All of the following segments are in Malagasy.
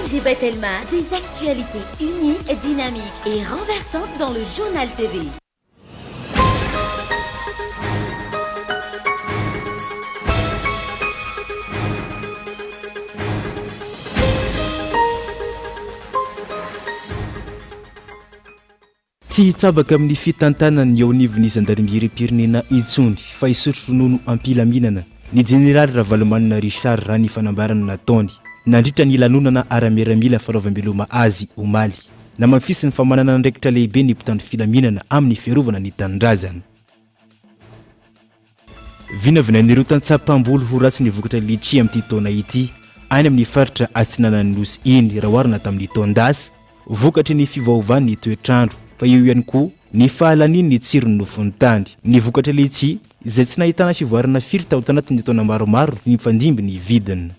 MG Betelma, des actualités uniques, dynamiques et renversantes dans le journal TV. Tsy hitsabaka amin'ny fitantanany eo anivon'ny zandarmeriam-pirenena intsony fa hisotro ronono ampilaminana ny jeneraly Ravalomanana Richard raha ny fanambarana nataony nandritra ny lanonana ara-miaramila fanaovam-beloma azy omaly na mamfisy ny famanana andraikitra lehibe ny mpitandro filaminana amin'ny fiarovana ny tanindrazana. Vinavinan'ireo tantsapam-bolo ho ratsy ny vokatra litchi amin'ity taona ity any amin'ny faritra atsinanan'ny nosy iny raha oharina tamin'ny taondasy vokatry ny fivaovany ny toetrandro fa eo ihany koa ny fahalaniny ny tsirony nofon'ny tany ny vokatra litchi izay tsy nahitana fivoarana firy tao tanatin'ny taona maromaro ny mifandimby ny vidiny.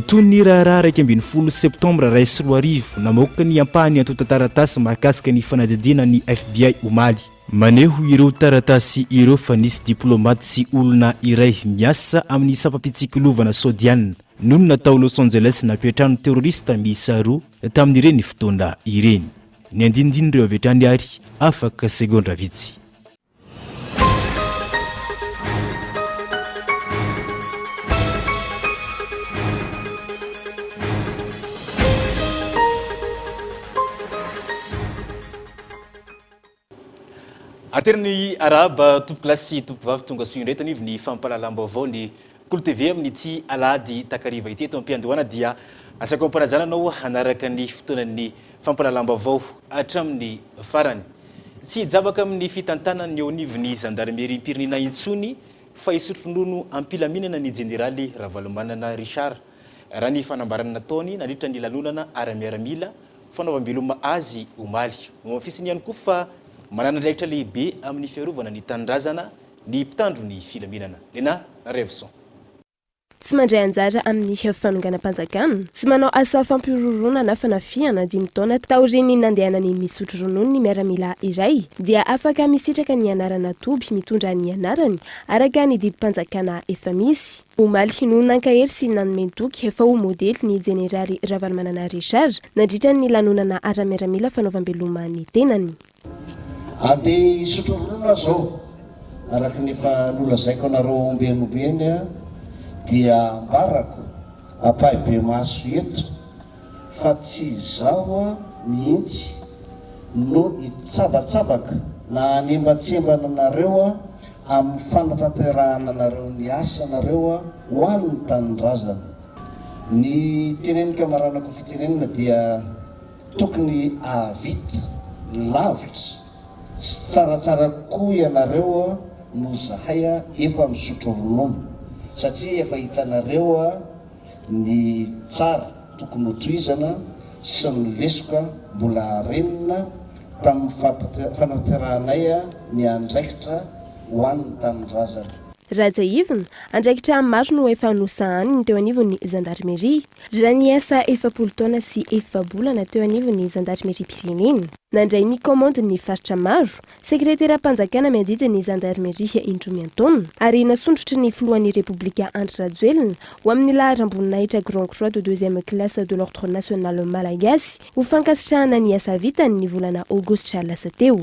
Toy ny raharaha 1 septembre 2024 namoaka ny ampahany antota taratasy mahakasika ny fanadidina ny FBI omaly maneho ireo taratasy ireo fa nisy diplomaty sy olona iray miasa amin'ny safapitsikilovana sodiana nono natao Los Angeles napetrano terrorista miisa roa tamin'ireny fotoana ireny. Ny andinindinireo avy hatrany ary afaka segondra vitsy. Aterny araba tompoklasy tompokavavy tonga soindreto nivo ny fampalalam-baovao ny Kolo TV amin'ny ity alady takariva ity eto ampiandohana dia asako ampanajana anao hanaraka ny fotoanan'ny fampalalam-baovao hatramin'ny farany. Tsy jabaka amin'ny fitantanany eo anivon'ny zandarmeriam-pirenena intsony fa hisotro ronono ampilaminana ny jeneraly Ravalomanana Richard raha ny fanambarana nataony nandritra ny lanonana ara-miaramila fanaovam-beloma azy omaly. Mamafisiny ihany koa fa manana andraikitra lehibe amin'ny fiarovana ny tanindrazana ny mpitandro ny filaminana. Lena Revson. Tsy mandray anjara amin'ny fanonganam-panjakana, tsy manao asa fampirorona na fanafiana 10 taona taoriny nandehanany misotro ronono ny miaramila iray dia afaka misitraka ny anarana toby mitondra ny anarany araka ny didim-panjakana efa misy. Omaly no nankahery sy nanome toky efa ho modely ny jeneraly Ravalomanana Richard nandritra ny lanonana ara-miaramila fanaovam-beloma ny tenany. Ade isotro ronono zao araka ny fa nolazaiko anareo ombenobeny dia ambarako apahibe maso eto fa tsy zao mihitsy no itsabatsabaka na anembatsembana anareo amin'ny fanatanterahana anareo ny asa anareo ho an'ny tanindrazana. Ny teneniny kamaranako fitenenina dia tokony avita lavitra sy tsaratsara koa ianareo no zahay efa misotro ronono satria efa hitanareo ny tsara tokony hotohizana sy ny lesoka mbola renina tamin'ny fanateranay ny andraikitra ho an'ny tanindrazana. Raja ivona andraikitra maro no efa nosahany teo anivon'ny zandarmeria raha ny asa 70 taona sy 4 bolana teo anivon'ny zandarmeria-pirenena. Nandray ny komande ny faritra maro, sekretera-panjakana miandida ny zandarmeria indromiantaona ary nasondrotry ny filohan'ny Repoblika Andry Rajoelina ho amin'ny laharam-boninahitra Grand Croix de 2e classe de l'ordre national malagasy ho fankasitrahana ny asa vitany ny volana aogositra lasa teo.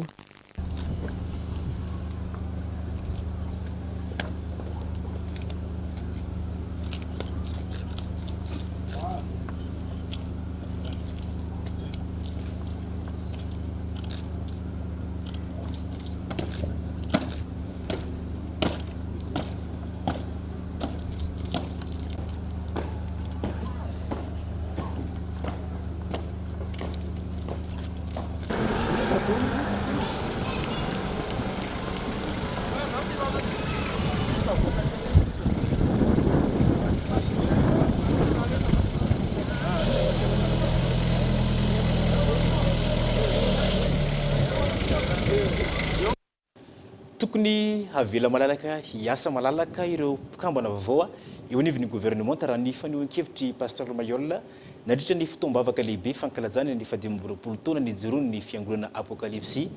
Tokony havela malalaka hiasa malalaka ireo mpikambana vaovao eo anivon'ny gouvernement raha ny fanehoan-kevitry pasteur Mayol nandritra ny fitoam-bavaka lehibe fankalazana ny 20 taona ny joroany ny fiangonana apokalypsy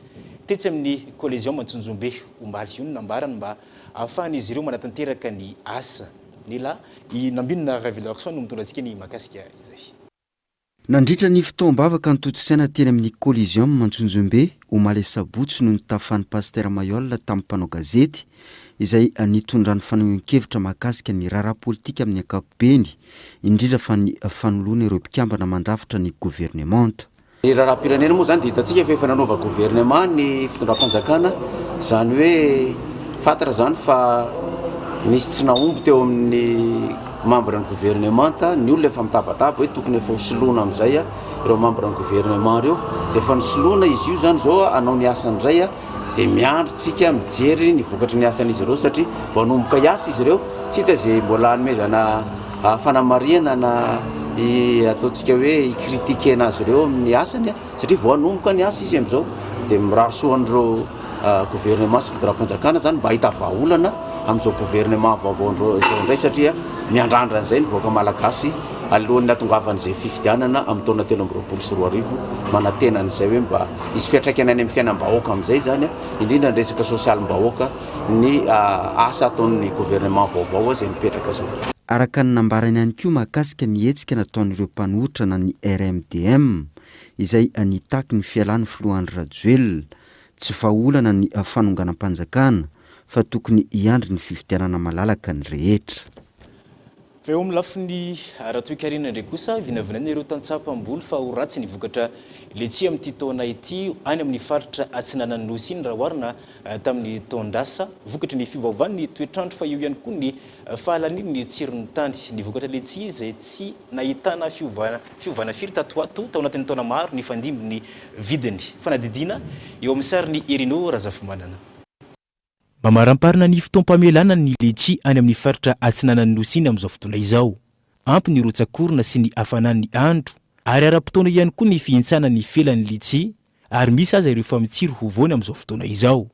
tetsy amin'ny collégium Mantsonjombe omaly io nambarany mba ahafahan'izy ireo manatanteraka ny asa nila inambinina révélation no mitondra antsika ny makasika izay. Nandritra ny fotoam-bavaka nototsaina teny amin'ny Coliseum Mantsonjombe omaly sabotsy no nitafan'ny Pasteur Mayol tamin'ny mpanao gazety izay nitondran'ny fanehoan-kevitra mahakasika ny raharaha politika amin'ny ankapobeny indrindra fa ny fanoloana ireo mpikambana mandrafitra ny gouvernemanta. Ny raharam-pirenena moa zany dia hitantsika fa efa nanova gouvernement ny fitondram-panjakana, zany hoe fantatra zany fa nisy tsy naomby teo amin'ny membre ny gouvernemanta, ny olona efa mitabataba hoe tokony efa hosoloana amin'izay ireo membre ny gouvernement reo, dia efa nisoloana izy io zany zao anao ny asandray dia miandrotsika mijery ny vokatry ny asan'izy ireo satria vao hanomboka hiasa izy ireo tsy hita izay mbola hanomezana fanamariana na ataontsika hoe ikritike anazy ireo amin'ny asany satria vao hanomboka ny asa izy amin'izao dia mirarosoan'ireo gouvernement sy fitondram-panjakana zany mba hita vahaolana amin'izao gouvernement vaovao izao indray satria miandrandra an'izay ny voaka malagasy alohan'ny natongavan'izay fifidianana amin'ny taona 2024 manatenan'izay hoe mba isy fiantraikana any amin'ny fiainam-bahoaka amin'izay zany indrindra ny resaka sosialim-bahoaka ny asa ataon'ny gouvernement vaovao izay mipetraka zao. Araka ny nambarany ihany koa mahakasika ny hetsika nataon'ireo mpanohitra na ny RMDM izay nitaky ny fialan'ny filohan'ny Rajoelina tsy vahaolana ny fanonganam-panjakana fa tokony hiandry ny fifidianana malalaka ny rehetra. Fa eo amin'ny lafiny ara-toe-karena ndray kosa vinavinaina ireo tantsapam-boly fa ho ratsy ny vokatra letsia amin'ity taona ity any amin'ny faritra Atsinanan'ny Nosy iny raha oharina tamin'ny taon-drasa vokatry ny fivaovan'ny toetrandro fa eo ihany koa ny fahalaniny ny tsirony tany ny vokatra letsia izay tsy nahitana fiovana firy tatoato tao anatin'ny taona maro ny fandimby ny vidiny fanadidina eo amin'ny sariny Erino Razafimanana. Mamaramparina ny fotoam-pamelana ny letsia any amin'ny faritra Atsinanan'ny Nosy iny amin'izao fotoana izao. Ampy ny rotsakorona sy ny hafanan'ny andro ary ara-potoana ihany koa ny fihintsana ny felan'ny letsia ary misy aza ireo fa mitsiro hovony amin'izao fotoana izao.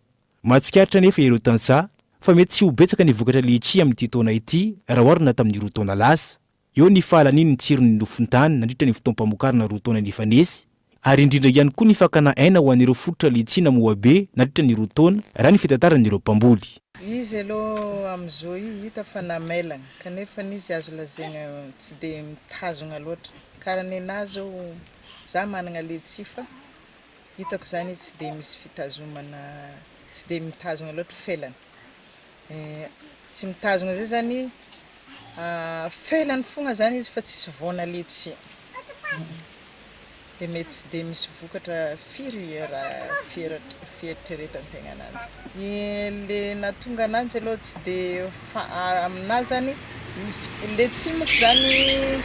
Mahatsikaritra nefa ireo tantsaha fa mety tsy ho betsaka ny vokatra letsia amin'ity taona ity raha oharina tamin'ny roa taona lasa. Eo ny fahalaniny ny tsirony nofon-tany nandritra ny fotoam-pamokarana roa taona nifanesy ary indrindra ihany koa ny fakana aina ho an'ireo fototra letsia na moabe nandritra ny roa taona raha ny fitantaran'ireo mpamboly. Izy aloha amin'izao hita fa namelagna kanefa izy azo lazaina tsy dia mitazona loatra. Karaha ny anazy zao za manana letsia fa hitako zany tsy dia misy fitazomana, tsy dia mitazona loatra felany. Tsy mitazona zay zany felany fogna zany izy fa tsisy voana letsia. Dia mety tsy dia misy vokatra firy raha fieritreretan-tegna ananjy. Le nahatonga ananjy aloha tsy dia aminazy zany letsia moa zany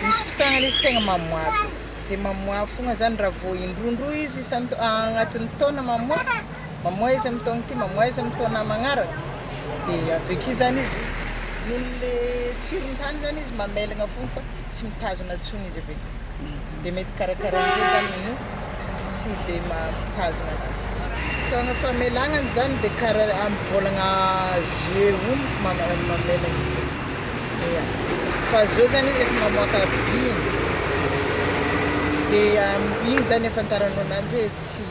misy fotoagna izy tegna mamoa be. Dia mamoa fogna zany raha vao indrondro izy agnatin'ny taona mamoa izy amin'ny taona ity, mamoa izy amin'ny taona magnaraka. Dia avekeo zany izy noho le tsiron-tany zany izy mamelagna fogna fa tsy mitazona intsony izy avekeo. Dia mety karakarahan'izay zany no tsy dia mitazona ananjy. Fotoagna famelagnany zany dia karaha amin'ny vôlagna juillet mamelagna. Fa zao zany izy efa mamoaka viny. Dia igny zany afantaranao ananjy tsy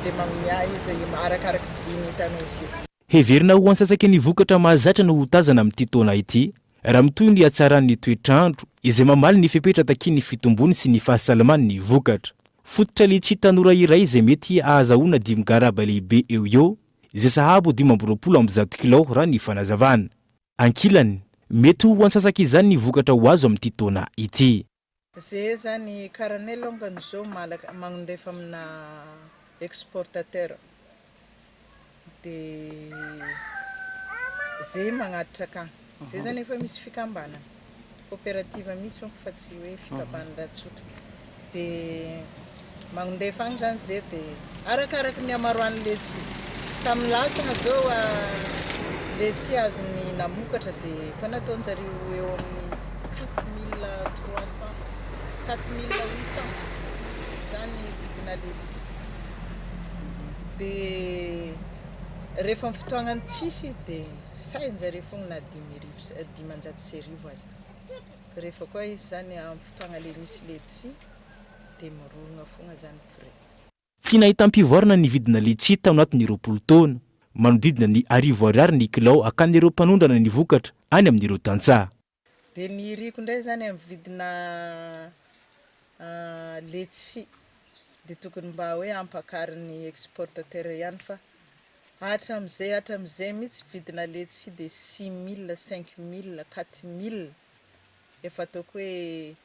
dia magnomia izy arakaraka viny hitanao io. Heverina ho antsatsaky ny vokatra mahazatra no ho tazana amin'ity taona ity raha mitoy ny hatsaran'ny toetrandro izay mamaly ny fepetra takiany fitombony sy ny fahasalamany ny vokatra. Fototra letsia tanora iray izay mety ahazahoana 5 garaba lehibe eo izay sahabo 520 kilao raha ny fanazavana. Ankilany mety ho antsatsaky izany ny vokatra ho azo amin'ity taona ity. Zay zany karanay longany zao mandefa amina exportateur. Dia zay magnatitra akagny. Zay zany efa misy fikambanana. Coopérative misy fa tsy hoe fikambanana tsotra. Dia mandefa agny zany zay dia arakaraka ny hamaroan'ny letsia. Tamin'ny lasana zao letsia azony namokatra dia efa nataon'jareo eo amin'ny 4300 4800 zany vidina letsia. Dia rehefa amin'ny fotoagnany tsisy izy dia sahin'jareo fogna na 500 aza. Rehefa koa izy zany amin'ny fotoagna le misy letsia dia mirorogna fogna zany prix. Tsy nahitam-pivoarana ny vidina letsia tao anatin'ny 20 taona, manodidina ny 10,000 ny kilao akan'ireo mpanondrana ny vokatra any amin'ireo tantsaha. Dia ny riko indray zany amin'ny vidina letchi dia tokony mba hoe ampakariny exportateur ihany fa hatram'izay mihitsy vidina letchi dia 6 000, 5 000, 4 000 efa ataoko hoe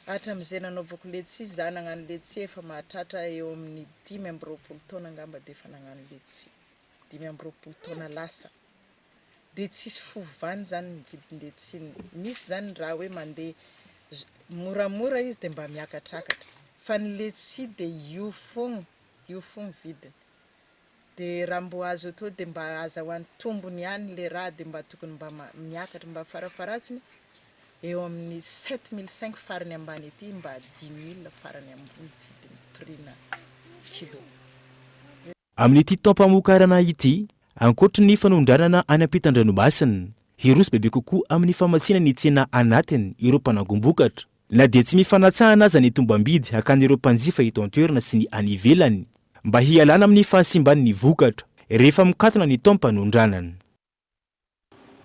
hatram'izay nanaovako letchi za nagnano letchi efa mahatratra eo amin'ny 5 taona angamba dia efa nagnano letchi 5 taona lasa. Dia tsisy fovany zany ny vidiny letchi. Misy zany raha hoe mandeha moramora izy dia mba miakatrakatra fa ny letchi dia io fogna vidiny. Dia raha mbo azo atao dia mba azahoan'ny tombony ihany le raha dia mba tokony mba miakatra mba farafaratsiny eo amin'ny 7 500 farany ambany ety mba 10 000 farany ambony vidiny prix-na kilo. Amin'ity taom-pamokarana ity, ankoatra ny fanondranana any ampitan-dranomasina, hirosy bebe kokoa amin'ny famatsiana ny tsena anatiny ireo mpanangombokatra, na dia tsy mifanatsahana aza ny tombam-bidy hakan'ireo mpanjifa eto an-toerana sy ny any ivelany, mba hialana amin'ny fahasimban'ny vokatra rehefa mikatona ny taom-panondranana.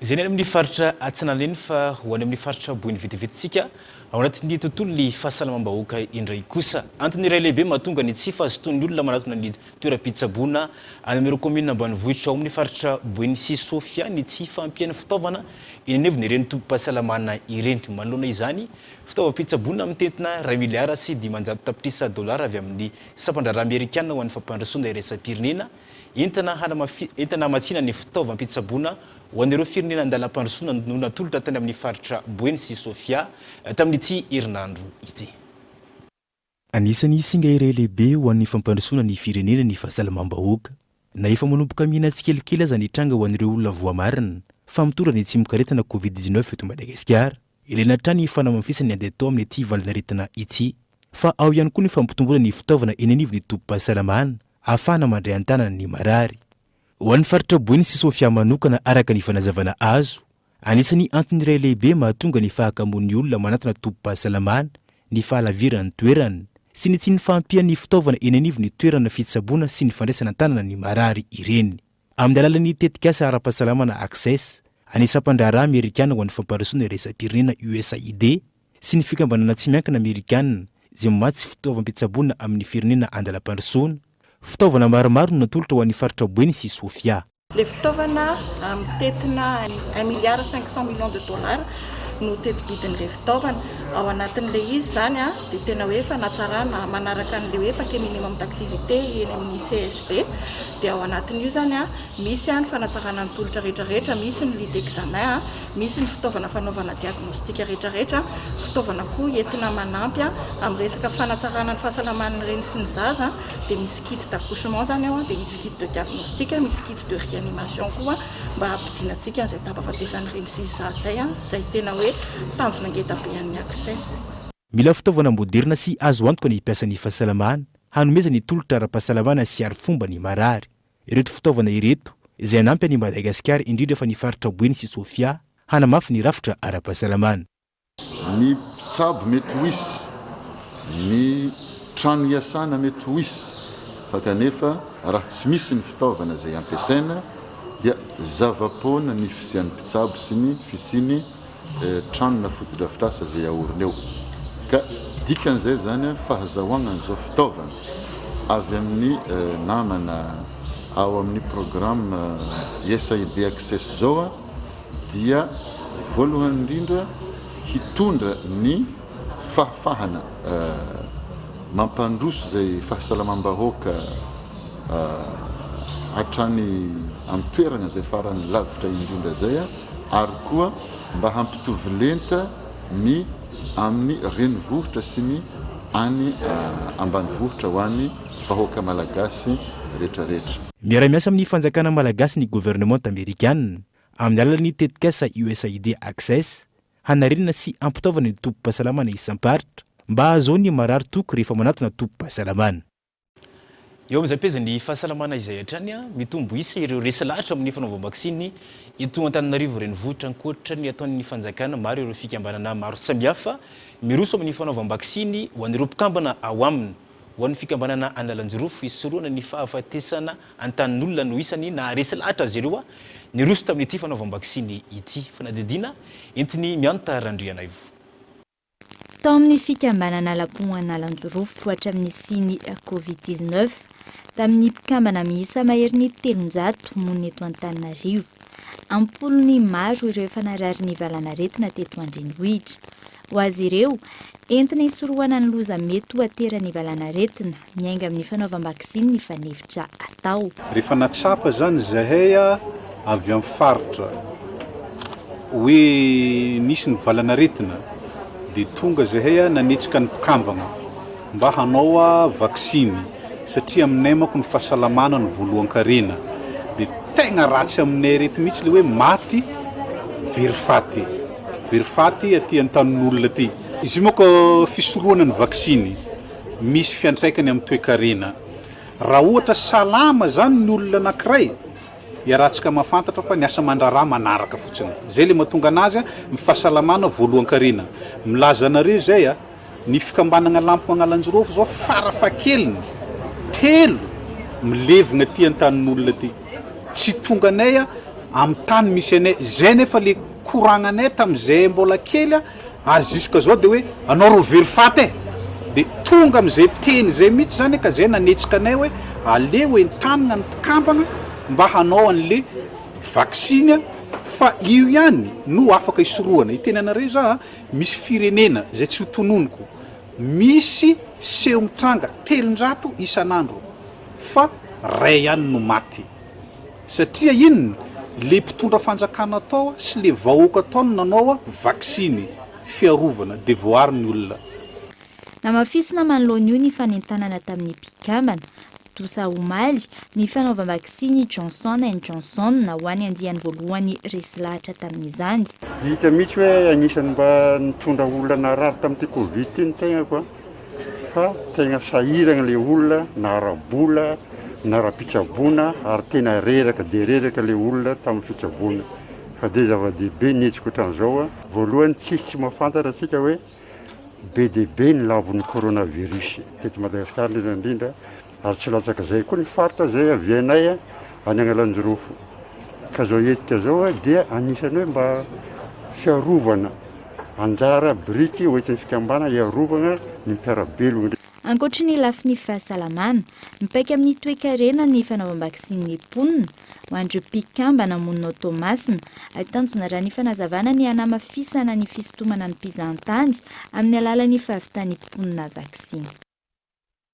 Izay ny amin'ny faritra Antsinaleny fa ho any amin'ny faritra Boiny vetivetsika ao anatin'ny tontolon'ny fahasalamam-bahoaka indray kosa. Antony iray lehibe mahatonga ny tsy fahazotony olona manatona ny toeram-pitsaboana any amin'ireo komina ambanivohitra ao amin'ny faritra Boiny sy Sofia ny tsy fampiana fitaovana inenevina ireny tompom-pahasalamana ireny. Manoloana izany, fitaovam-pitsaboana amin'ny tentina 2 miliara sy 500 tapitrisa dolara avy amin'ny sampandrara Amerikana ho an'ny fampandrosoana iraisam-pirenena entana hamatsiana ny fitaovam-pitsaboana ho an'ireo firenena andalam-pandrosoana no natolotra tany amin'ny faritra Boiny sy Sofia tamin'ity herinandro ity. Anisan'ny singa iray lehibe ho an'ny fampandrosoana ny firenena ny fahasalamam-bahoaka, na efa manomboka mihina tsikelikely aza ny tranga ho an'ireo olona voamarina fa mitorana ny tsy mikaretana Covid-19 eto Madagasikara. Ilaina hatrany ny fanamafisany andeha tao amin'ny ity valinaretana ity, fa ao ihany koa ny fampitomboana ny fitaovana eny anivon'ny tompom-pahasalamana ahafahana mandray an-tanana ny marary. Ho an'ny faritra Boiny sy Sofia manokana araka ny fanazavana azo, anisan'ny antony iray lehibe mahatonga ny fahakamoan'ny olona manatona tompom-pahasalamana ny fahalaviran'ny toerana sy ny tsy ny fampian'ny fitaovana eny anivon'ny toerana fitsaboana sy ny fandraisana an-tanana ny marary ireny. Amin'ny alalan'ny tetikasa ara-pahasalamana Access, any sampandrara Amerikana ho an'ny fampandrosoana iraisam-pirenena USAID sy ny fikambanana tsy miankina Amerikana izay mamatsy fitaovam-pitsaboana amin'ny firenena andalam-pandrosoana, fitaovana maromaro no natolotra ho an'ny faritra Boiny sy Sofia. Le fitaovana mitetina 1 milliard 500 millions de dollars no tetibidin'ilay fitaovana. Ao anatin'ilay izy zany dia tena hoe fanatsarana manaraka an'ilay hoe paquet minimum d'activité eny amin'ny CSP. Dia ao anatin'io zany misy ny fanatsarana ny tolotra rehetrarehetra, misy ny lit examen, misy ny fitaovana fanaovana diagnostika rehetrarehetra, fitaovana koa entina manampy amin'ny resaka fanatsarana ny fahasalaman'ny reny sy ny zaza. Dia misy kit d'accouchement zany ao, dia misy kit de diagnostic, misy kit de réanimation koa mba hampidinantsika izay tapafatesany reny sy zaza izay tena hoe tanjona ngeda be amin'ny Access. Mila fitaovana moderna sy azo antoka ny hipiasan'ny fahasalamana hanomeza ny tolotra ara-pahasalamana sy ari-fomba ny marary. Ireto fitaovana ireto izay hanampy any Madagasikara indrindra fa ny faritra Boiny sy Sofia hanamafy ny rafitra ara-pahasalamana. Ny tsabo mety ho isy, ny trano iasana mety ho isy, fa kanefa raha tsy misy ny fitaovana izay ampiasaina dia zava-poana ny fisian'ny mpitsabo sy ny fisiany trano na fotodrafitrasa izay ahorona eo. Ka dikan'izay zany fahazahoana an'izao fitaovana avy amin'ny namana ao amin'ny programme USAID Access zao dia voalohany indrindra hitondra ny fahafahana mampandroso izay fahasalamam-bahoaka hatrany amin'ny toerana izay farany lavitra indrindra zay, ary koa mba hampitovy lenta ny amin'ny renivohitra sy ny any ambanivohitra ho an'ny vahoaka malagasy rehetrarehetra. Miara-miasa amin'ny fanjakana malagasy ny gouvernement américaine amin'ny alalan'ny tetikasa USAID Access hanarenana sy ampitaovana ny tompom-pahasalamana isam-paritra mba ahazoany ny marary toko rehefa manatona tompom-pahasalamana. Eo amin'izay pezany fahasalamana izay hatrany mitombo isa ireo resalahatra amin'ny fanaovam-baksiny eto Antananarivo renivohitra ankoatra ny ataon'ny fanjakana maro ireo fikambanana maro samihafa miroso amin'ny fanaovam-baksiny ho an'ireo mpikambana ao aminy ho an'ny fikambanana Analanjirofo isoroana ny fahafatesana an-tanin'olona no isany na resalahatra azy ireo niroso tamin'ity fanaovam-baksiny ity fanadidina entiny mianta randriana ivo. Tao amin'ny fikambanana lampoana Lanjorofo hatramin'ny siny Covid-19 tamin'ny mpikambana miisa maherin'ny 300 monina eto Antananarivo. Ampolony maro ireo efa narary ny valanaretina teto Andrenivohitra. Ho azy ireo, entina hisorohana ny loza mety ho aterany valanaretina miainga amin'ny fanaovam-baksiny ny fanefitra atao. Rehefa natsapa zany zahay avy amin'ny faritra hoe nisy ny valanaretina dia tonga zahay nanetsika ny mpikambana mba hanao vaksiny satria aminay manko ny fahasalamana ny voalohany-karena dia tegna ratsy aminay reto mihitsy le hoe maty verifaty aty an-tanin'olona aty. Izy manko fisorohana ny vaksiny misy fiantraikany amin'ny toe-karena. Raha ohatra salama zany ny olona anankiray iarahantsika mahafantatra fa ny asa mandraraha manaraka fotsiny. Zay le mahatonga anazy ny fahasalamana voalohany-karena. Milaza anareo zay ny fikambanana lampo Analanjorofo zao farafahakeliny 3 milevina aty an-tanin'olona aty. Tsy tonga anay amin'ny tany misy anay. Zay nefa le koragnanay tamin'izay mbola kely ary jusqu'à zao dia hoe anao ro verifaty dia tonga amin'izay teny zay mihitsy zany ka zay nanetsika anay hoe aleo entanina ny mpikambana mba hanao an'le vaksiny fa io ihany no afaka hisorohana. Iteny anareo za misy firenena zay tsy ho tononoko misy seho mitranga 300 isan'andro fa ray ihany no maty satria inona le mpitondra fanjakana atao sy le vahoaka atao no nanao vaksiny fiarovana devoir ny olona. Namafisina manoloana io ny fanentanana tamin'ny mpikambana tosa omaly ny fanaovam-baksiny Johnson & Johnson na ho any andiany voalohany resy lahatra tamin'izany. Hita mihitsy hoe anisany mba nitondra olona narary tamin'ity Covid iny tegna koa fa tegna sahirana le olona narabola nara-pitsaboana ary tena reraka dia reraka le olona tamin'ny fitsaboana fa dia zava-dehibe netsika ohatran'izao voalohany tsy mahafantatra atsika hoe be dia be ny lavon'ny coronavirus teto Madagasikara indrindra ary tsy latsaka zay koa ny faritra zay avianay any Analanjorofo ka zao etika zao dia anisany hoe mba fiarovana anjara briky hoentin'ny fikambana hiarovana ny mpiarabelogna. Ankoatra ny lafiny fahasalamana, mipaika amin'ny toe-karena ny fanaovam-baksiny ponina ho andreo mpikambana monina Tomasina ahitanjona raha ny fanazavana ny hanamafisana ny fisintomana ny mpizahantany amin'ny alalan'ny fahavitany ponina vaksiny.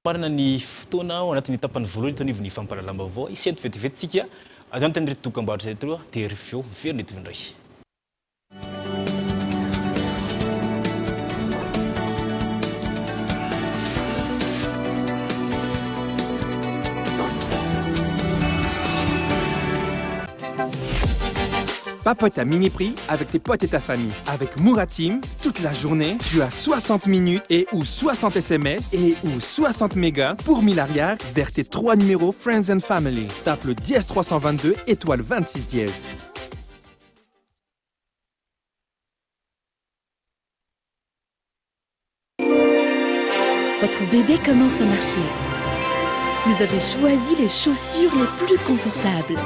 Marina ny fotoana ao anatin'ny tapany voalohany itonivy ny fampalalam vaovao isento vetivetytsika azo antany reto dokam-barotra reto dia rifeo miverina eto indray. Papote à mini prix avec tes potes et ta famille. Avec Mouratim, toute la journée, tu as 60 minutes et ou 60 SMS et ou 60 mégas pour 1000 arrières vers tes 3 numéros Friends and Family. Tape le dièse 322 étoile 26 dièse. Votre bébé commence à marcher. Vous avez choisi les chaussures les plus confortables.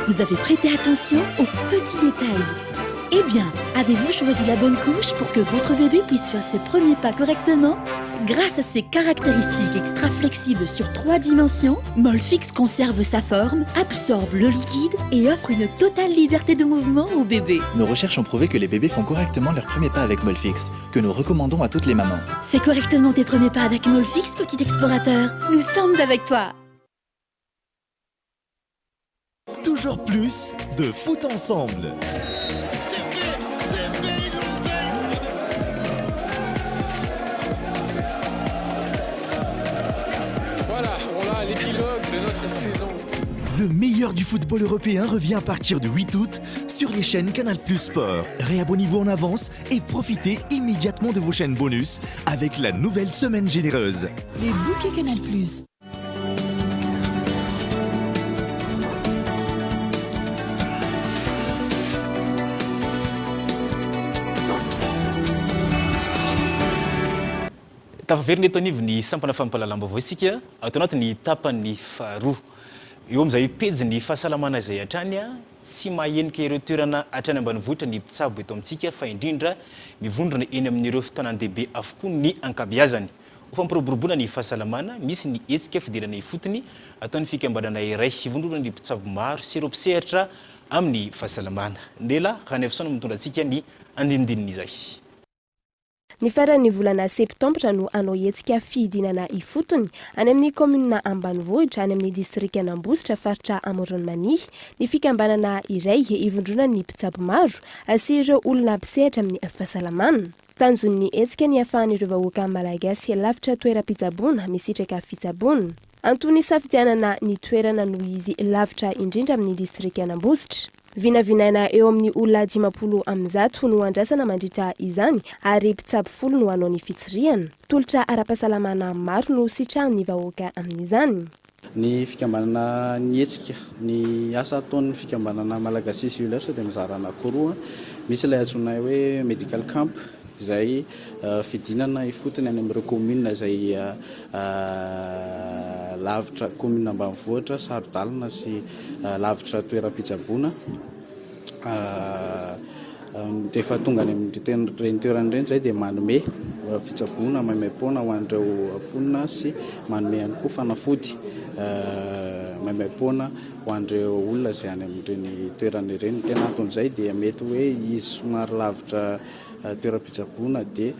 Vous avez prêté attention aux petits détails. Eh bien, avez-vous choisi la bonne couche pour que votre bébé puisse faire ses premiers pas correctement? Grâce à ses caractéristiques extra flexibles sur 3 dimensions, Molfix conserve sa forme, absorbe le liquide et offre une totale liberté de mouvement au bébé. Nos recherches ont prouvé que les bébés font correctement leurs premiers pas avec Molfix, que nous recommandons à toutes les mamans. Fais correctement tes premiers pas avec Molfix, petit explorateur. Nous sommes avec toi. Toujours plus de foot ensemble. Voilà, on a l'épilogue de notre saison. Le meilleur du football européen revient à partir du 8 août sur les chaînes Canal+ Sport. Réabonnez-vous en avance et profitez immédiatement de vos chaînes bonus avec la nouvelle semaine généreuse. Les bouquets Canal+. Tafaverina eto anivy ny sampana fampalalam-baovao isika ato anaty ny tapany faharoa eo amin'izay pejy ny fahasalamana izay hatrany tsy mahenika ireo toerana hatrany ambanivohitra ny mpitsabo eto amintsika fa indrindra mivondrona eny amin'ireo fotoanan-dehibe avokoa ny ankabeazany. Ho fampiroboroboana ny fahasalamana, misy ny hetsika fidirana ifotony ataon'ny fikambanana iray hivondrona ny mpitsabo maro sy ireo mpisehatra amin'ny fahasalamana. Ndela raha ny afisaona mitondra antsika ny andinindininy izay. Ny faran'ny volana septembre no anao hetsika fidinana ifotony any amin'ny commune ambanivohitra any amin'ny distrika Anambositra faritra Amoronmanihy ny fikambanana iray ivondrona ny mpitsabo maro sy ireo olona mpisehatra amin'ny fahasalamana. Tanjon'ny hetsika ny ahafahan'ireo vahoaka malagasy lavitra toeram-pitsaboana misitraka fitsaboana. Antony safidianana ny toerana noho izy lavitra indrindra amin'ny distrika Anambositra. Vinavinaina eo amin'ny olona 50 am'zato no andrasana mandritra izany ary mpitsabo folo no anao ny fitsiriana. Tolotra ara-pahasalamana maro no sitrahan'ny vahoaka amin'izany. Ny fikambanana ny hetsika, ny asa ataon'ny fikambanana malagasy sy ulaitra dia mizara anankiroa. Misy ilay antsoina hoe medical camp izay fidinana ifotony any amin'ireo commune izay lavitra commune ambanivohitra, sarodalina sy lavitra toeram-pitsaboana. Efa tonga any amin'ireny toerana ireny izay dia manome fitsaboana maimaim-poana ho an'ireo mponina sy manome ihany koa fanafody maimaim-poana ho an'ireo olona izay any amin'ireny toerana ireny. Tena anton'izay dia mety hoe izy somary lavitra toeram-pitsaboana dia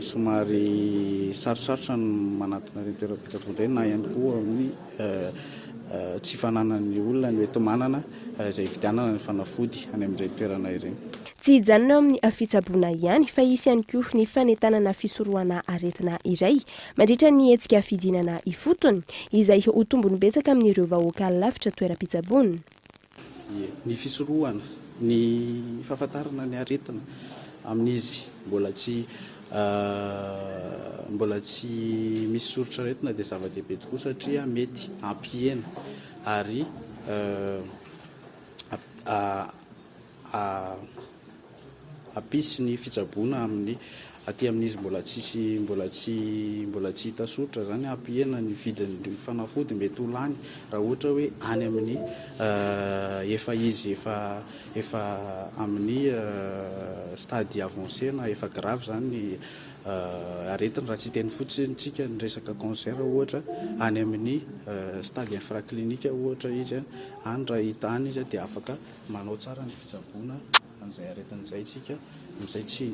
somary sarosarotra ny manatona ireny toeram-pitsaboana ireny na ihany koa amin'ny tsy fananan'ny olona ny hoe tomanana izay vidianana ny fanafody any amin'ireny toerana ireny. Tsy hijanona amin'ny fitsaboana ihany fa isy ihany koa ny fanentanana fisorohana aretina iray mandritra ny hetsika fidinana ifotony izay ho tombony betsaka amin'ireo vahoaka lavitra toeram-pitsaboana. Ny fisorohana, ny fahafantarana ny aretina amin'izy mbola tsy misy soritra aretina dia zava-dehibe tokoa satria mety ampihena ary apisy ny fitsaboana amin'ny aty amin'izy mbola tsy hita soritra zany ampihena ny vidin'ny fanafody mety ho lany raha ohatra hoe any amin'ny efa amin'ny stade avancé na efa grave zany ny aretina raha tsy teny fotsiny tsika ny resaka cancer ohatra any amin'ny stade infraclinique ohatra izy any raha hita any izy dia afaka manao tsara ny fitsaboana an'izay aretin'izay tsika amin'izay tsy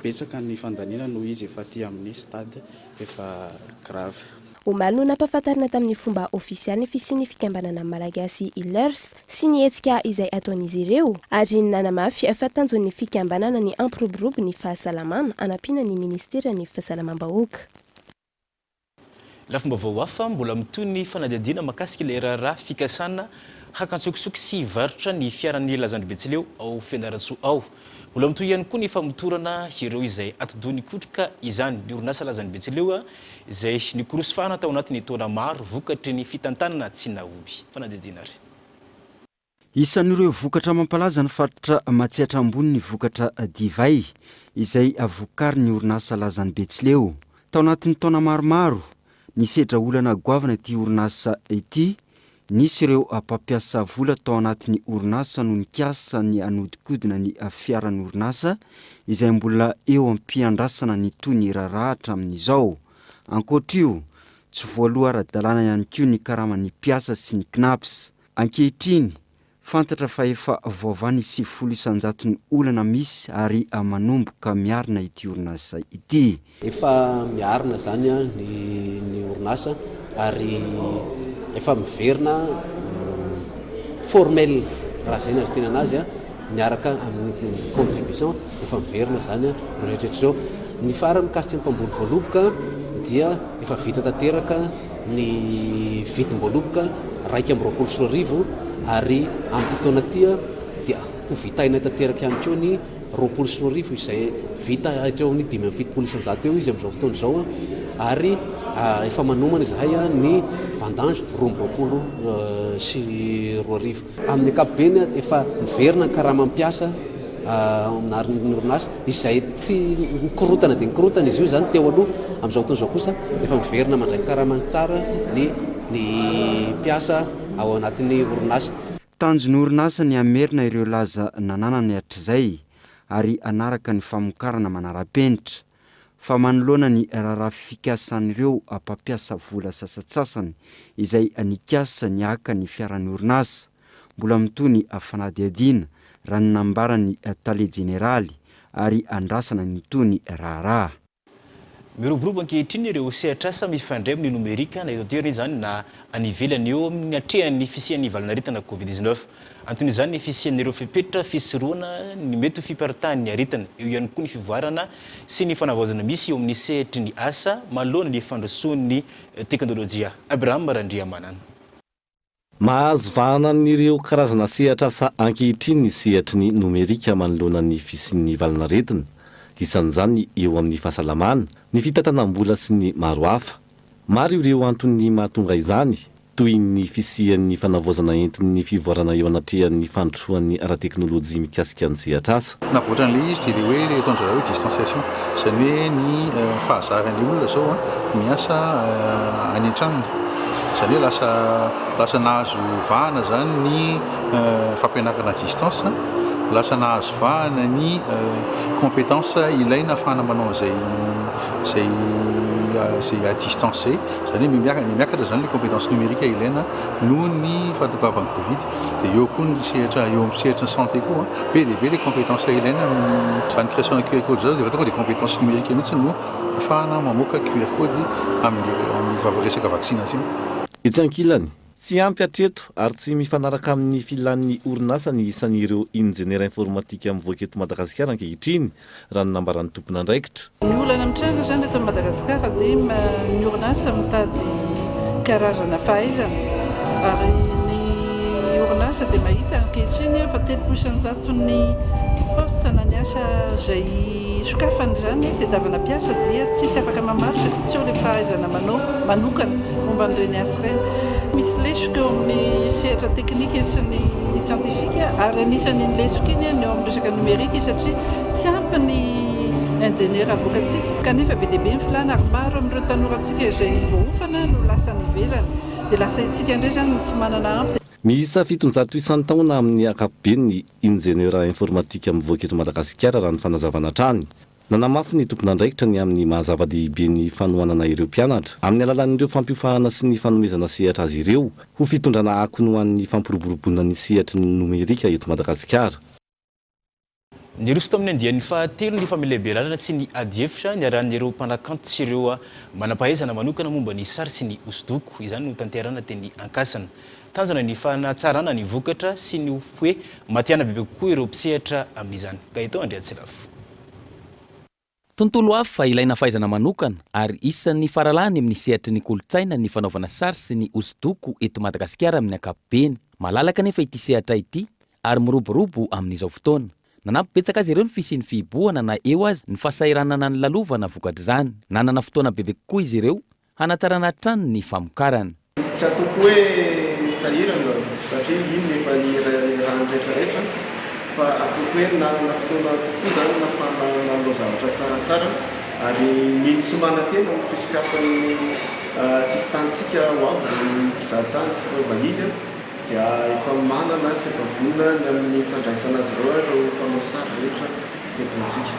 betsaka ny fandaniana noho izy efa aty amin'ny stade efa grave. Omaly no nampahafantarina tamin'ny fomba ofisialy ny fisian'ny fikambanana malagasy ilers sy ny hetsika izay ataon'izy ireo ary nanamafy fa tanjon'ny fikambanana ny ampiroborobo ny fahasalamana anampiana ny ministera ny fahasalamam-bahoaka. Lafomba vaoafa mbola mitoy ny fanadihadiana mahakasika ilay raharaha fikasana hakantsokisoko sy varotra ny fiaran'ny Lazandry Betsileo ao Fianaratsoa ao. Mbola mitoy ihany koa ny famotorana ireo izay atodony kotroka izany ny orinasa Lazandry Betsileo izay nikorosofahana tao anatin'ny taona maro vokatry ny fitantanana tsy nahoby. Fanadihadiana ary. Isan'ireo vokatra mampalaza ny faritra Matsihatra ambony ny vokatra divay izay avokary ny orinasa Lazandry Betsileo. Tao anatin'ny taona maromaro ny sedra olana goavana ity orinasa ity. Nisy ireo mpampiasa vola tao anatin'ny orinasa no nikasa ny anodikodina ny fiaran'ny orinasa izay mbola eo ampiandrasana ny toy ny rarahatra amin'izao. Ankoatr'io, tsy voaloha ara-dalàna ihany koa ny karaman'ny mpiasa sy ny knaps. Ankehitriny, fantatra fa efa vaovao ny 70 isanjaton'ny olana misy ary manomboka miarina ity orinasa ity. Efa miarina zany ny orinasa ary efa miverina formel raha zay nazo tena anazy miaraka amin'ny contribution efa miverina zany rehetrarehetra. Ny farany mikasika ny mpamboly voaloboka dia efa vita tanteraka ny vidim-boaloboka 224,000 ary amin'ny taona tia dia ho vitaina tanteraka ihany koa ny 20,000 izay vita hatreo amin'ny 570 eo izy amin'izao fotoana izao ary efa manomana izahay ny vendange 20,000 sy 2,000. Amin'ny ankapobeny efa miverina ny karamam-piasa amin'ny orinasa izay tsy nikorotana dia nikorotana izy io zany teo aloha. Amin'izao fotoana izao kosa efa miverina mandray karamany tsara ny ny mpiasa ao anatin'ny orinasa. Tanjon'ny orinasa ny amerina ireo laza nananany hatr'izay ary anaraka ny famokarana manara-penitra fa manoloana ny raharaha fikasan'ireo mpampiasa vola sasatsasany izay anikasa ny aka ny fiaran'ny orinasa mbola mitony fanadiadiana raha ny nambarany tale jeneraly ary andrasana ny tony raharaha. Miroborobo ankehitriny ireo sehatrasa mifandray amin'ny nomerika na eto izany na anivelany eo amin'ny atrehan'ny fisian'ny valanaritana Covid-19. Antony izany ny fisian'ireo fipetra fisoroana ny mety fiparitahan'ny aritana eo ihany koa ny fivoarana sy ny fanavaozana misy eo amin'ny sehatry ny asa manoloana ny fandrosoan'ny teknôlôjia. Abraham Marandriamanana. Mahazo vahanan'ireo karazana sehatrasa ankehitriny ny sehatry ny nomerika manoloana ny fisian'ny valanaretina. Isan'izany eo amin'ny fahasalamana, ny fitantanam-bola sy ny maro hafa. Maro ireo antony mahatonga izany, toy ny fisian'ny fanavaozana entin'ny fivoarana eo anatrehan'ny fandrosoan'ny ara-teknôlôjia mikasika ny sehatrasa. Navoatra an'ilay izy dia hoe ilay atao hoe distanciation, izany hoe ny fahazaran'ny olona zao miasa any an-tranony. Izany hoe lasa nahazo vahana zany ny fampianarana distance, lasa nahazo vahana ny compétence ilaina afahana manao zay à distance zay. Izany hoe miakatra zany le compétence numérique ilaina noho ny fahatokavan'ny Covid. Dia eo koa ny sehatra eo amin'ny sehatra ny santé koa be dia be le compétence ilaina amin'ny zany création QR code zao dia tonga dia compétence numérique mihitsy no afahana mamoaka QR code amin'ny resaka vaccination. Etsy ankilany, tsy ampy hatreto ary tsy mifanaraka amin'ny filan'ny orinasa ny isan'ireo ingénieur informatique mivoaka eto Madagasikara ankehitriny raha ny nambaran'ny tompona andraikitra. Ny olana mitranga zany eto Madagasikara dia ny orinasa mitady karazana fahaizana ary ny orinasa dia mahita ankehitriny fa 3% ny poste na ny asa izay sokafany zany tediavana mpiasa dia tsisy afaka mamaly satria tsy eo ilay fahaizana manokana momba an'ireny asa ireny. Misy lesoka eo amin'ny sehatra teknika sy ny siantifika ary anisan'ny lesoka iny eo amin'ny resaka numerika satria tsy ampy ny ingénieur avokatsika kanefa be dia be ny filana ary maro amin'ireo tanorantsika izay voahofana no lasa nivelany dia lasa itsika indray zany tsy manana ampy. Miisa 700 isan-taona amin'ny ankapobeny ny ingénieur informatique mivoaka eto Madagasikara raha ny fanazavana trany. Nanamafy ny tompona andraikitra ny amin'ny mahazava-dehibe ny fanohanana ireo mpianatra amin'ny alalan'ireo fampiofahana sy ny fanomezana sehatra azy ireo ho fitondrana akony ho an'ny fampiroboroboana ny sehatry ny nomerika eto Madagasikara. Niroso tamin'ny andian'ny fahatelo ny famelehibelarana sy ny adiefitra niarahan'ireo mpanakanto sy ireo manampahaizana manokana momba ny sary sy ny hosodoko izany no tanterana teny ankasana. Tanjona ny fanatsarana ny vokatra sy ny hoe matiana bebe kokoa ireo mpisehatra amin'izany. Ka ito Andriatsilafo. Tontolo hafa fa ilaina fahaizana manokana ary isan'ny faralany amin'ny sehatry ny kolotsaina ny fanaovana sary sy ny hosodoko eto Madagasikara amin'ny ankapobeny. Malalaka nefa ity sehatra ity ary miroborobo amin'izao fotoana. Nanampibetsaka azy ireo ny fisian'ny fihibohana na eo azy ny fahasahiranana ny lalovana vokatra izany. Nanana fotoana bebe kokoa izy ireo hanatsarana trano ny famokarana. Tsy atoko hoe sahirana satria iny efa ny raha rehetrarehetra fa atoko hoe nanana fotoana kokoa zany nafana nanao zavatra tsaratsara ary mino sy manantena ny fisikafan'ny sistantsika ho avy mpizahatany sy vahiny dia efa manana sy efa vonona amin'ny fandraisana azy ireo mpanao sary rehetra eto antsika.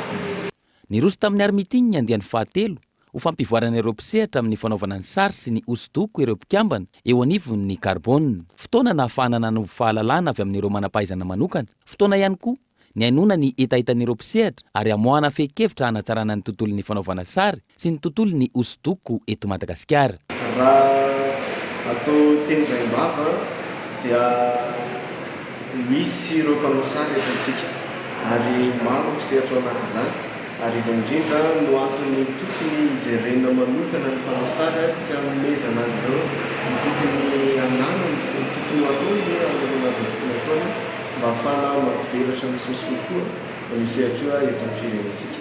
Niroso tamin'ny armitiny ny andian'ny fahatelo ho fampivoarana ireo mpisehatra amin'ny fanaovana ny sary sy ny hosodoko ireo mpikambana eo anivon'ny karbona. Fotoana nahafahana nanombo fahalalana avy amin'ireo manampahaizana manokana. Fotoana ihany koa ny hainoana ny etahitan'ireo mpisehatra ary amoahana fehi-kevitra hanatsarana ny tontolon'ny fanaovana sary sy ny tontolon'ny hosodoko eto Madagasikara. Raha atao teny Raimbava dia misy ireo mpanao sary eto antsika ary maro mpisehatra ao anatin'izany. Ary izay indrindra no antony tokony hijerena manokana ny mpanao sary sy hanomezana azy ireo ny tokony ananany sy ny tokony ataony anoloana azy ny tokony ataony mba ahafahana mampivelatra ny sosy kokoa ny sehatra io eto amin'ny firenentsika.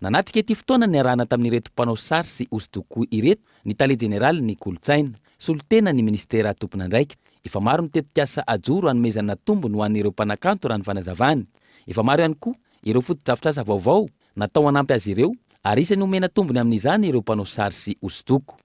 Nanatrika ity fotoana ny arahana tamin'ireto mpanao sary sy hosodoko ireto ny tale jeneraly ny kolotsaina solotena ny ministera tompona andraikitra. Efa maro mitetikasa ajoro hanomezana tombony ho an'ireo mpanakanto raha ny fanazavany. Efa maro ihany koa ireo fotodrafitrasa vaovao natao hanampy azy ireo ary isany omena tombony amin'izany ireo mpanao sary sy hosodoko.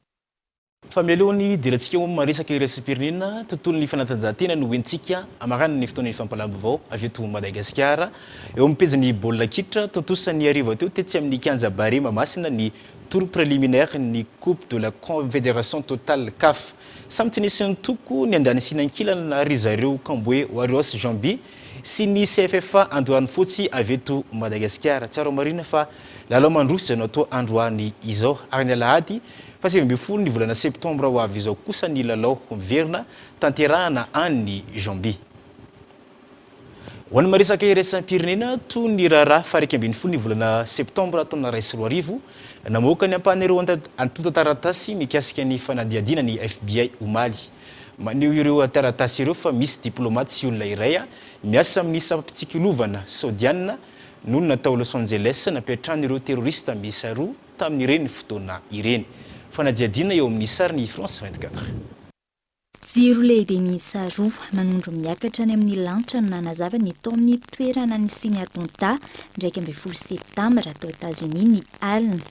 fa mialohan'ny dirantsika maresaka iresa-pirenena tontolon'ny fanatanjahantena no hoentsika amaranany fotoana ny fampalam-baovao avy eto Madagasikara eo amin'ny pejiny baolina kitra tontosan'ny arivo teo tetsy amin'ny kianja bare Mamasina ny tour préliminaire ny coupe de la confédération totale CAF samy tsy nisy toko ny andany sinankilana ry zareo Camboe Warriors Jambi sy ny CFFA androany fotsy avy eto Madagasikara tsara marina fa lalao mandroso no atao androany izao ary ny alahady fa 7 ny volana septembre ho avy izao kosa ny lalao miverina tanterahana any Jambi. Ho an'ny maresaka iraisam-pirenena toy ny raharaha fa 12 ny volana septembre taona 2020 namoaka ny ampanireo antonta taratasy mikasika ny fanadiadiana ny FBI omaly. Maneho ireo taratasy ireo fa misy diplomaty sy olona iray miasa amin'ny sampapitsikilovana saodiana no natao Los Angeles napetrahana ireo terrorista miisa roa tamin'ireny fotoana ireny. Fanadiadiana eo amin'ny sary ny France 24. Jiro lehibe miisa roa manondro miakatra any amin'ny lanitra no nanazava ny tao amin'ny toerana nisy attentat ndraiky 12 septambra tao États-Unis ny alina.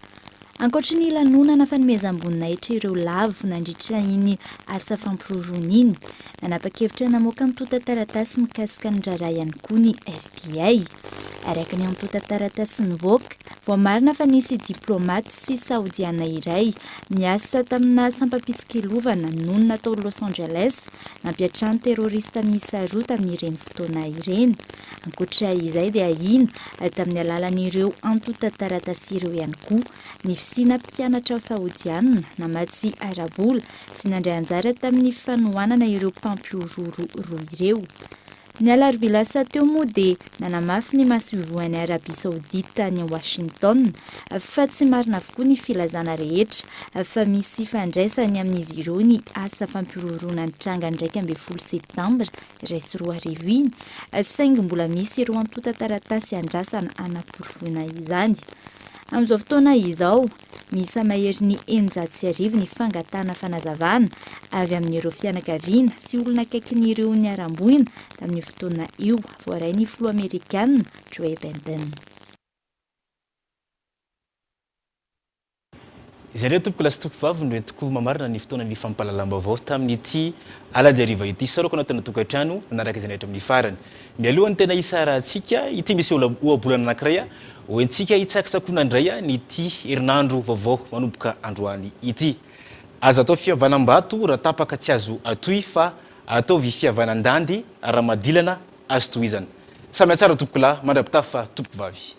Ankoatra ny lanonana fanomezam-boninahitra ireo lavo nandritra iny asa fampiroroana iny, nanapa-kevitra namoaka mitota taratasy mikasika ny drara ihany koa ny FBI. Araka ny mitota taratasy nivoaka, voamarina fa nisy diplomaty sy saodiana iray miasa tamina sampapitsikilovana noho natao Los Angeles nampiatrany terrorista miisa roa tamin'ireny fotoana ireny. Ankoatra izay dia iny tamin'ny alalan'ireo antota taratasy ireo ihany koa ny fisina mpianatra saodiana namatsy arabola sy nandray anjara tamin'ny fanohanana ireo mpampiororo roa ireo. Ny alarobia lasa teo moa dia nanamafy ny mahasovoan'ny Arabia Saodita ny Washington fa tsy marina avokoa ny filazana rehetra fa misy fandraisany amin'izy ireo ny asa fampiroroana ny tranga ndraiky 12 septambra 2020 saingy mbola misy ireo antota taratasy andrasana anaporovoana izany. Amin'izao fotoana izao, misy mahery ny 900 ny fangatana fanazavana avy amin'ireo fianakaviana sy olona akaikin'ireo ny aramboina tamin'ny fotoana io voaray ny filoha Amerikana Joe Biden. Izay ndray tompoko lasa tompovavy no entiko mamarina ny fotoana ny fampahalalam-baovao tamin'ity alady hariva ity saroko anatin'ny tokantrano nanaraka izay nahitra amin'ny farany. Mialohan'ny tena isarahantsika ity misy ohabolana anankiray hoentsika hitsakitsakona indray ny ity herinandro vaovao manomboka androany ity. Azo atao fihavanam-bato raha tapaka tsy azo atoy fa ataovy fihavanandandy raha madilana azo tohizana. Samy tsara tompoko lahy mandrapitafy fa tompoko vavy.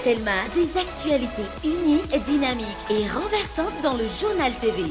Telma, des actualités unies, dynamiques et renversantes dans le journal TV.